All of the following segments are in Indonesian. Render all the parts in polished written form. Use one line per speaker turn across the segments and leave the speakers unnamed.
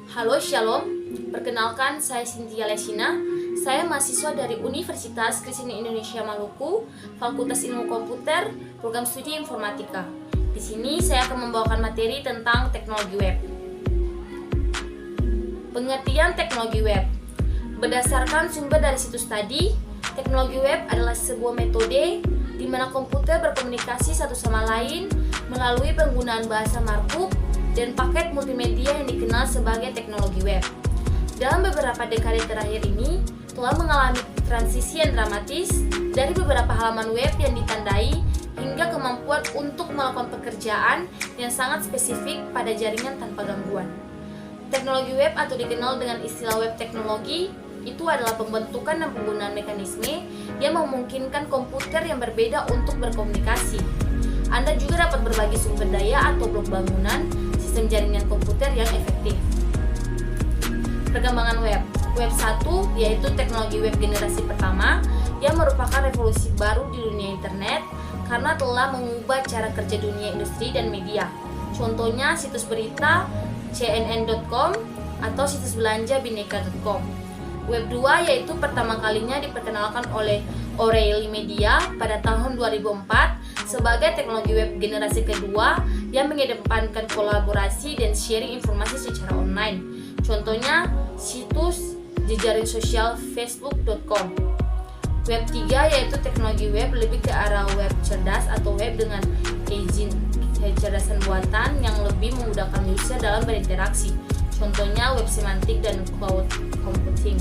Halo Shalom, perkenalkan saya Cynthia Lesina. Saya mahasiswa dari Universitas Kristen Indonesia Maluku, Fakultas Ilmu Komputer, Program Studi Informatika. Di sini saya akan membawakan materi tentang teknologi web. Pengertian teknologi web. Berdasarkan sumber dari situs tadi, teknologi web adalah sebuah metode di mana komputer berkomunikasi satu sama lain melalui penggunaan bahasa markup dan paket multimedia yang dikenal sebagai teknologi web. Dalam beberapa dekade terakhir ini, telah mengalami transisi yang dramatis dari beberapa halaman web yang ditandai hingga kemampuan untuk melakukan pekerjaan yang sangat spesifik pada jaringan tanpa gangguan. Teknologi web atau dikenal dengan istilah web teknologi itu adalah pembentukan dan penggunaan mekanisme yang memungkinkan komputer yang berbeda untuk berkomunikasi. Anda juga dapat berbagi sumber daya atau blok bangunan sistem jaringan komputer yang efektif. Perkembangan web. Web 1 yaitu teknologi web generasi pertama yang merupakan revolusi baru di dunia internet karena telah mengubah cara kerja dunia industri dan media. Contohnya situs berita cnn.com atau situs belanja bineka.com. Web 2 yaitu pertama kalinya diperkenalkan oleh O'Reilly Media pada tahun 2004 sebagai teknologi web generasi kedua yang mengedepankan kolaborasi dan sharing informasi secara online. Contohnya situs jejaring sosial facebook.com. Web 3 yaitu teknologi web lebih ke arah web cerdas atau web dengan izin kecerdasan buatan yang lebih memudahkan user dalam berinteraksi. Contohnya web semantik dan cloud computing.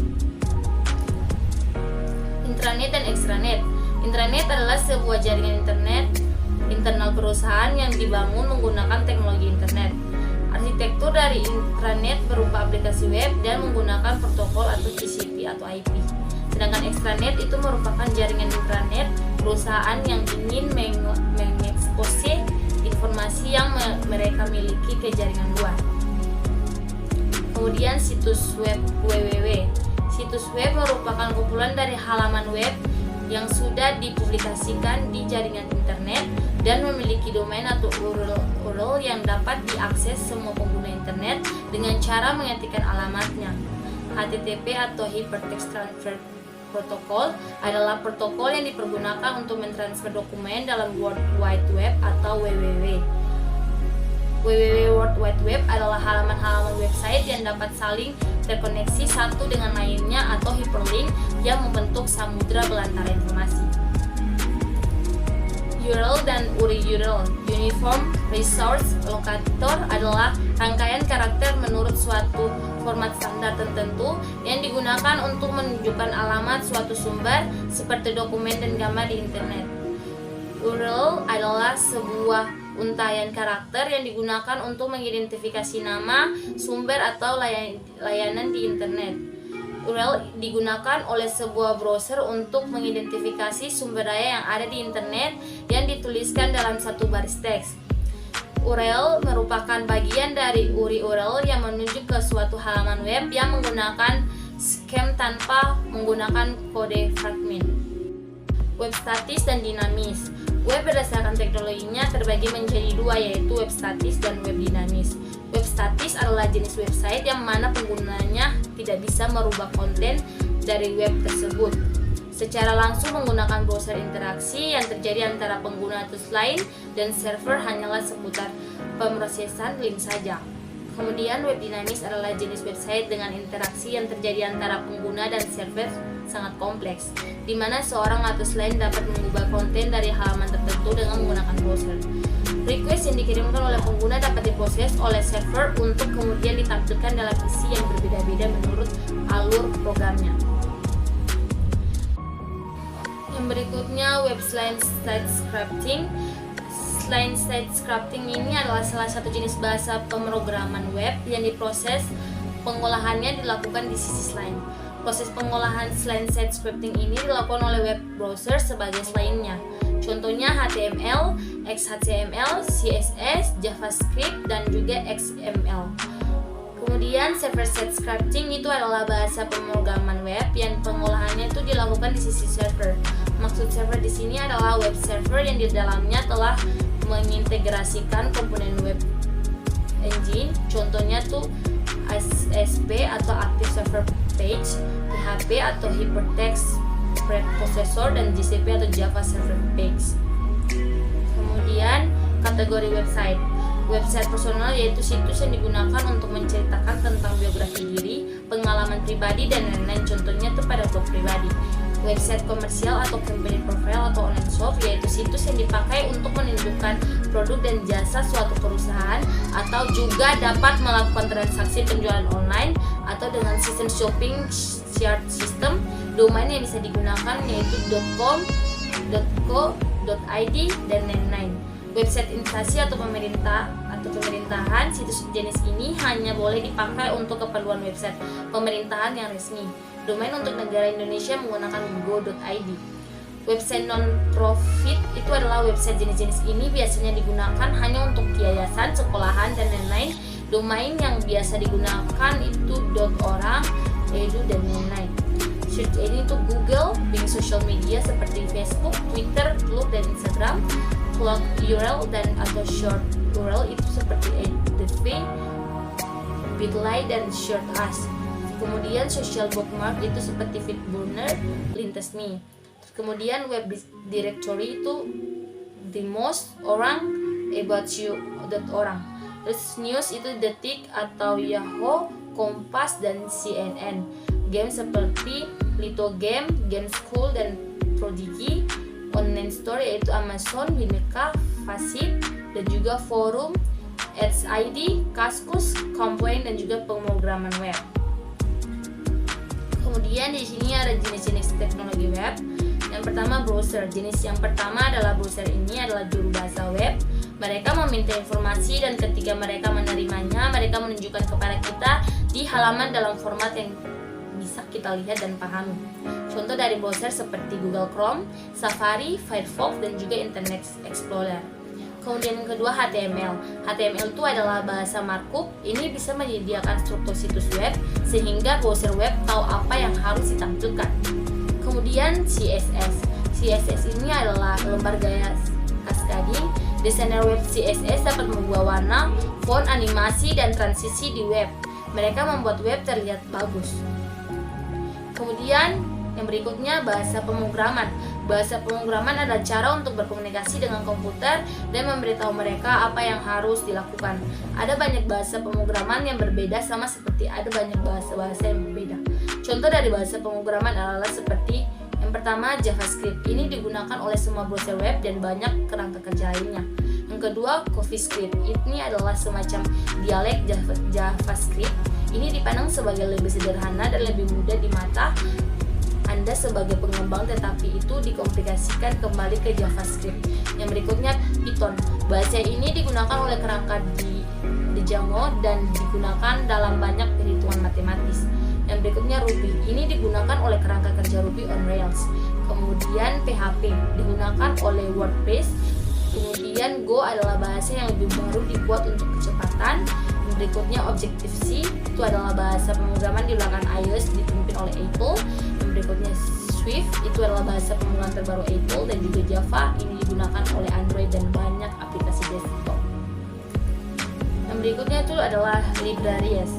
Intranet dan extranet. Intranet adalah sebuah jaringan internet internal perusahaan yang dibangun menggunakan teknologi internet. Arsitektur dari intranet berupa aplikasi web dan menggunakan protokol atau TCP atau IP. Sedangkan extranet itu merupakan jaringan intranet perusahaan yang ingin mengekspose informasi yang mereka miliki ke jaringan luar. Kemudian situs web www. Situs web merupakan kumpulan dari halaman web yang sudah dipublikasikan di jaringan internet dan memiliki domain atau URL yang dapat diakses semua pengguna internet dengan cara mengetikkan alamatnya. HTTP atau Hypertext Transfer Protocol adalah protokol yang dipergunakan untuk mentransfer dokumen dalam World Wide Web atau WWW. WWW World Wide Web adalah halaman-halaman website yang dapat saling terkoneksi satu dengan lainnya atau hyperlink yang membentuk samudra belantara informasi. URL dan URL Uniform Resource Locator adalah rangkaian karakter menurut suatu format standar tertentu yang digunakan untuk menunjukkan alamat suatu sumber seperti dokumen dan gambar di internet. URL adalah sebuah untaian karakter yang digunakan untuk mengidentifikasi nama, sumber atau layanan di internet. URL digunakan oleh sebuah browser untuk mengidentifikasi sumber daya yang ada di internet yang dituliskan dalam satu baris teks. URL merupakan bagian dari URL yang menunjuk ke suatu halaman web yang menggunakan scheme tanpa menggunakan kode fragment. Web statis dan dinamis. Web berdasarkan teknologinya terbagi menjadi dua, yaitu web statis dan web dinamis. Web statis adalah jenis website yang mana penggunanya tidak bisa merubah konten dari web tersebut secara langsung menggunakan browser. Interaksi yang terjadi antara pengguna tools lain dan server hanyalah seputar pemrosesan link saja. Kemudian web dinamis adalah jenis website dengan interaksi yang terjadi antara pengguna dan server sangat kompleks, di mana seorang atau lain dapat mengubah konten dari halaman tertentu dengan menggunakan browser. Request yang dikirimkan oleh pengguna dapat diproses oleh server untuk kemudian ditampilkan dalam isi yang berbeda-beda menurut alur programnya. Yang berikutnya web side scripting. Side scripting ini adalah salah satu jenis bahasa pemrograman web yang diproses pengolahannya dilakukan di sisi selain. Proses pengolahan side scripting ini dilakukan oleh web browser sebagai selainnya. Contohnya HTML, XHTML, CSS, JavaScript, dan juga XML. Kemudian server-side scripting itu adalah bahasa pemrograman web yang pengolahannya itu dilakukan di sisi server. Maksud server di sini adalah web server yang di dalamnya telah mengintegrasikan komponen web engine. Contohnya tuh ASP atau Active Server Page, PHP atau Hypertext Preprocessor, dan GCP atau Java Server Page. Kemudian kategori website. Website personal yaitu situs yang digunakan untuk menceritakan tentang biografi diri, pengalaman pribadi, dan lain-lain. Contohnya itu pada blog pribadi. Website komersial atau company profile atau online shop yaitu situs yang dipakai untuk menunjukkan produk dan jasa suatu perusahaan atau juga dapat melakukan transaksi penjualan online atau dengan sistem shopping shared system. Domain yang bisa digunakan yaitu .com, .co, .id, dan lain-lain. Website instansi atau pemerintahan, situs jenis ini hanya boleh dipakai untuk keperluan website pemerintahan yang resmi. Domain untuk negara Indonesia menggunakan go.id. Website non-profit itu adalah website jenis-jenis ini biasanya digunakan hanya untuk yayasan, sekolahan, dan lain-lain. Domain yang biasa digunakan itu .orang, edu, dan lain-lain. Search engine itu Google, Bing social media seperti Facebook, Twitter, Blog, dan Instagram. Plug URL dan atau short URL itu seperti ADV, Bitly, dan Short As. Kemudian social bookmark itu seperti Feedburner, Lintes.me. Kemudian web directory itu the most, orang, about you.orang. Terus news itu Detik atau Yahoo, Kompas, dan CNN. Game seperti Lito Game, Game School, dan Prodigy. Online store yaitu Amazon, Bineka, Faceit, dan juga forum, AdsID, Kaskus, Complain, dan juga pemrograman web. Kemudian di sini ada jenis-jenis teknologi web. Yang pertama browser. Jenis yang pertama adalah browser ini adalah juru bahasa web. Mereka meminta informasi dan ketika mereka menerimanya, mereka menunjukkan kepada kita di halaman dalam format yang bisa kita lihat dan pahami. Contoh dari browser seperti Google Chrome, Safari, Firefox, dan juga Internet Explorer. Kemudian yang kedua HTML. HTML itu adalah bahasa markup. Ini bisa menyediakan struktur situs web sehingga browser web tahu apa yang harus ditampilkan. Kemudian CSS. CSS ini adalah lembar gaya cascading. Desainer web CSS dapat mengubah warna, font, animasi, dan transisi di web. Mereka membuat web terlihat bagus. Kemudian yang berikutnya bahasa pemrograman. Bahasa pemrograman adalah cara untuk berkomunikasi dengan komputer dan memberitahu mereka apa yang harus dilakukan. Ada banyak bahasa pemrograman yang berbeda sama seperti ada banyak bahasa-bahasa yang berbeda. Contoh dari bahasa pemrograman adalah seperti yang pertama JavaScript. Ini digunakan oleh semua browser web dan banyak kerangka kerja lainnya. Yang kedua CoffeeScript. Ini adalah semacam dialek JavaScript. Ini dipandang sebagai lebih sederhana dan lebih mudah di mata Anda sebagai pengembang, tetapi itu dikomplikasikan kembali ke JavaScript. Yang berikutnya Python. Bahasa ini digunakan oleh kerangka di Django dan digunakan dalam banyak perhitungan matematis. Yang berikutnya Ruby. Ini digunakan oleh kerangka kerja Ruby on Rails. Kemudian PHP digunakan oleh WordPress. Kemudian Go adalah bahasa yang lebih baru dibuat untuk kecepatan. Berikutnya Objective-C itu adalah bahasa pemrograman di belakang iOS dipimpin oleh Apple. Yang berikutnya Swift itu adalah bahasa pemrograman terbaru Apple, dan juga Java ini digunakan oleh Android dan banyak aplikasi desktop. Yang berikutnya itu adalah Libraries.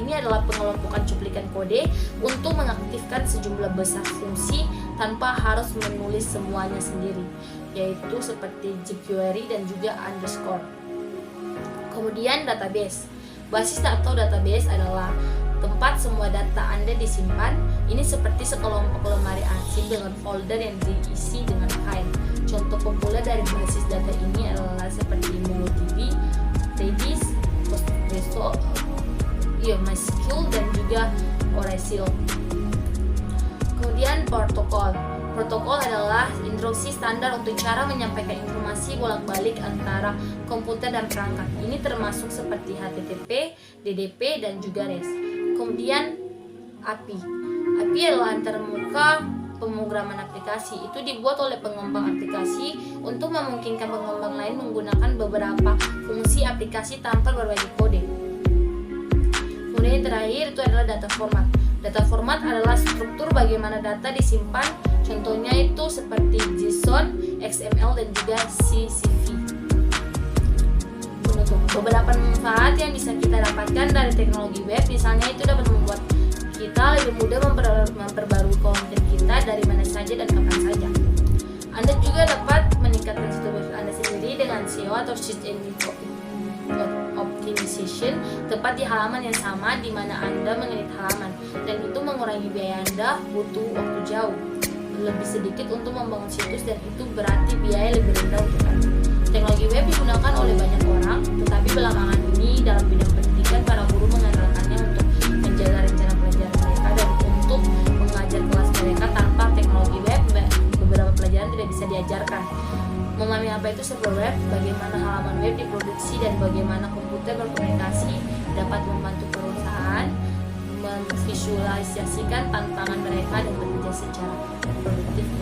Ini adalah pengelompokan cuplikan kode untuk mengaktifkan sejumlah besar fungsi tanpa harus menulis semuanya sendiri, yaitu seperti jQuery dan juga underscore. Kemudian database. Basis atau database adalah tempat semua data Anda disimpan. Ini seperti sekelompok lemari arsip dengan folder yang diisi dengan file. Contoh populer dari basis data ini adalah seperti MongoDB, Redis, Postgres, MySQL, dan juga Oracle. Kemudian protokol. Protokol adalah instruksi standar untuk cara menyampaikan informasi bolak-balik antara komputer dan perangkat. Ini termasuk seperti HTTP, DDP, dan juga REST. Kemudian API. API adalah antarmuka pemrograman aplikasi. Itu dibuat oleh pengembang aplikasi untuk memungkinkan pengembang lain menggunakan beberapa fungsi aplikasi tanpa berbagi kode. Kemudian yang terakhir itu adalah data format. Data format adalah struktur bagaimana data disimpan. Contohnya itu seperti JSON, XML, dan juga CSV. Penutup Beberapa manfaat yang bisa kita dapatkan dari teknologi web, misalnya itu dapat membuat kita lebih mudah memperbarui konten kita dari mana saja dan kapan saja. Anda juga dapat meningkatkan situs web Anda sendiri dengan SEO atau Search Engine Optimization, tepat di halaman yang sama di mana Anda mengedit halaman, dan itu mengurangi biaya Anda butuh waktu jauh lebih sedikit untuk membangun situs, dan itu berarti biaya lebih rendah untuk Anda. Teknologi web digunakan oleh banyak orang, tetapi belakangan ini dalam bidang pendidikan para guru mengandalkannya untuk menjaga rencana pelajaran mereka dan untuk mengajar kelas mereka. Tanpa teknologi web, beberapa pelajaran tidak bisa diajarkan. Memahami apa itu server web, bagaimana halaman web diproduksi, dan bagaimana komputer berkomunikasi dapat membantu perusahaan memvisualisasikan tantangan mereka dan bekerja secara produktif.